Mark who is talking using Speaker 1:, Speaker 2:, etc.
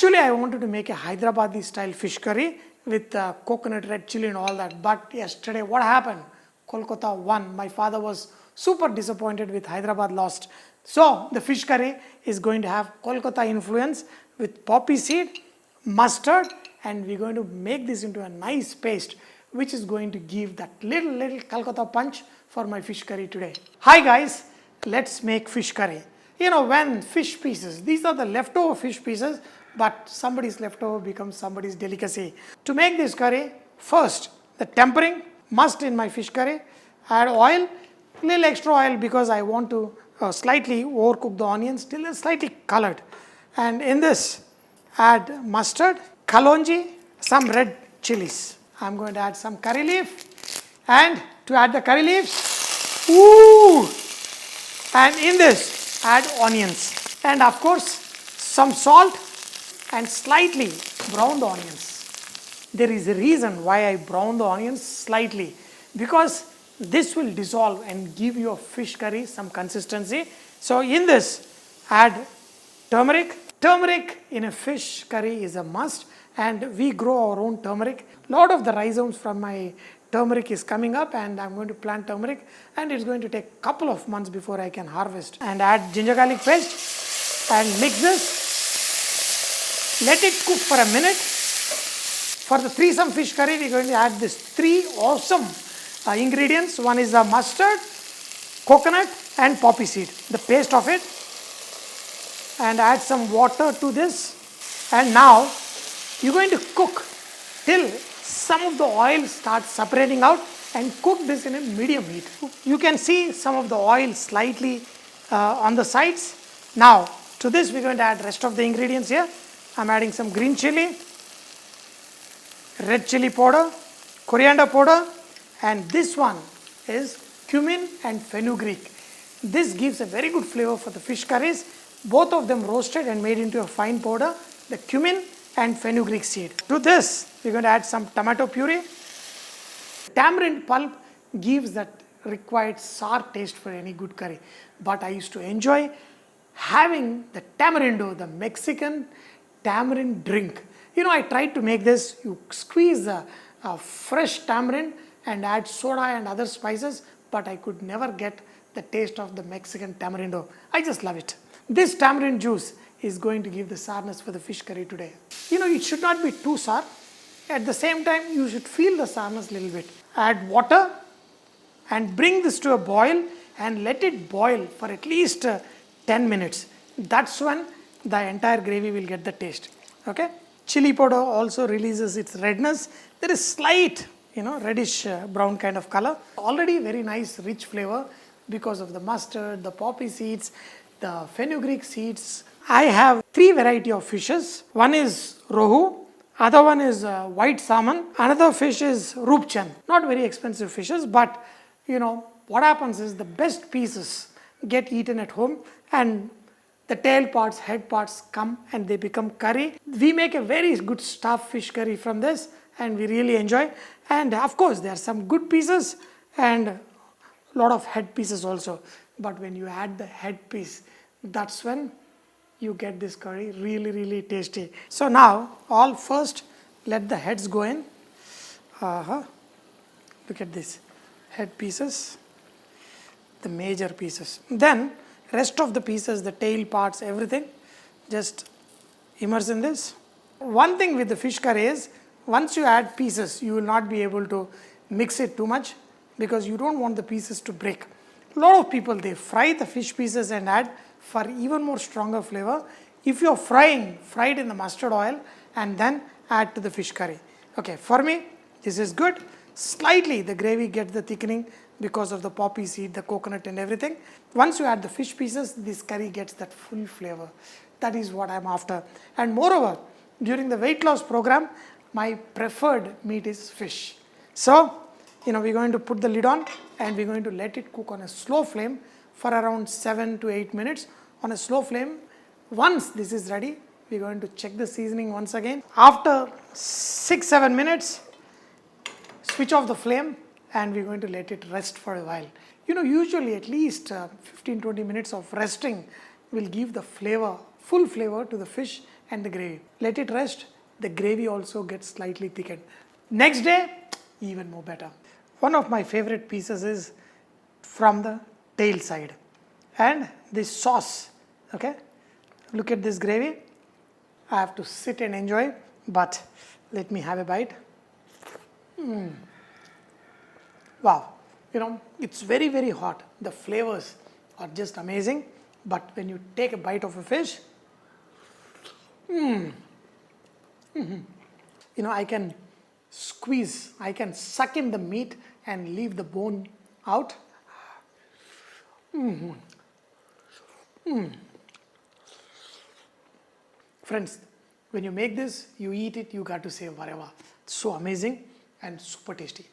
Speaker 1: Actually, I wanted to make a Hyderabadi style fish curry with coconut, red chili and all that. But yesterday, what happened? Kolkata won. My father was super disappointed with Hyderabad lost. So, the fish curry is going to have Kolkata influence with poppy seed, mustard, and we're going to make this into a nice paste which is going to give that little Kolkata punch for my fish curry today. Hi guys, let's make fish curry. You know, when fish pieces, these are the leftover fish pieces, but somebody's leftover becomes somebody's delicacy. To make this curry, first the tempering must in my fish curry. Add oil, little extra oil because I want to slightly overcook the onions till they're slightly colored. And in this, add mustard, kalonji, some red chilies. I'm going to add some curry leaf, and to add the curry leaves, and in this add onions, and of course some salt and slightly browned onions. There is a reason why I brown the onions slightly, because this will dissolve and give your fish curry some consistency. So in this, add turmeric. Turmeric in a fish curry is a must, and we grow our own turmeric. Lot of the rhizomes from my turmeric is coming up, and I'm going to plant turmeric, and it's going to take a couple of months before I can harvest. And add ginger garlic paste and mix this. Let it cook for a minute. For the threesome fish curry, we're going to add these three awesome ingredients. One is the mustard, coconut and poppy seed, the paste of it, and add some water to this. And now you're going to cook till some of the oil starts separating out, and cook this in a medium heat. You can see some of the oil slightly on the sides. Now to this we're going to add rest of the ingredients here. I'm adding some green chili, red chili powder, coriander powder, and this one is cumin and fenugreek. This gives a very good flavor for the fish curries. Both of them roasted and made into a fine powder, the cumin and fenugreek seed. To this, we're going to add some tomato puree. Tamarind pulp gives that required sour taste for any good curry. But I used to enjoy having the tamarindo, the Mexican tamarind drink. You know, I tried to make this. You squeeze a fresh tamarind and add soda and other spices, but I could never get the taste of the Mexican tamarindo. I just love it. This tamarind juice is going to give the sourness for the fish curry today. You know, it should not be too sour. At the same time, you should feel the sourness a little bit. Add water and bring this to a boil and let it boil for at least 10 minutes. That's when the entire gravy will get the taste. Okay? Chili powder also releases its redness. There is slight, reddish brown kind of color. Already very nice rich flavor because of the mustard, the poppy seeds, the fenugreek seeds. I have three variety of fishes. One is Rohu, other one is white salmon, another fish is Roop. Not very expensive fishes, but what happens is the best pieces get eaten at home, and the tail parts, head parts come and they become curry. We make a very good stuffed fish curry from this, and we really enjoy. And of course there are some good pieces and a lot of head pieces also. But when you add the head piece, that's when you get this curry really tasty. So now, all first, let the heads go in. Look at this, head pieces, the major pieces. Then rest of the pieces, the tail parts, everything, just immerse in this. One thing with the fish curry is, once you add pieces, you will not be able to mix it too much because you don't want the pieces to break. A lot of people, they fry the fish pieces and add for even more stronger flavor. If you're fried in the mustard oil and then add to the fish curry. Okay, for me, this is good. Slightly the gravy gets the thickening because of the poppy seed, the coconut and everything. Once you add the fish pieces, this curry gets that full flavor. That is what I'm after. And moreover, during the weight loss program, my preferred meat is fish. So, we're going to put the lid on and we're going to let it cook on a slow flame for around 7 to 8 minutes on a slow flame. Once this is ready, we're going to check the seasoning once again. After 6-7 minutes, switch off the flame and we're going to let it rest for a while. Usually at least 15-20 minutes of resting will give the flavor, full flavor to the fish and the gravy. Let it rest. The gravy also gets slightly thickened. Next day, even more better. One of my favorite pieces is from the tail side. And this sauce, okay? Look at this gravy. I have to sit and enjoy, but let me have a bite. Wow, it's very, very hot. The flavors are just amazing. But when you take a bite of a fish, I can squeeze, I can suck in the meat and leave the bone out. Friends, when you make this, you eat it, you got to say whatever. It's so amazing and super tasty.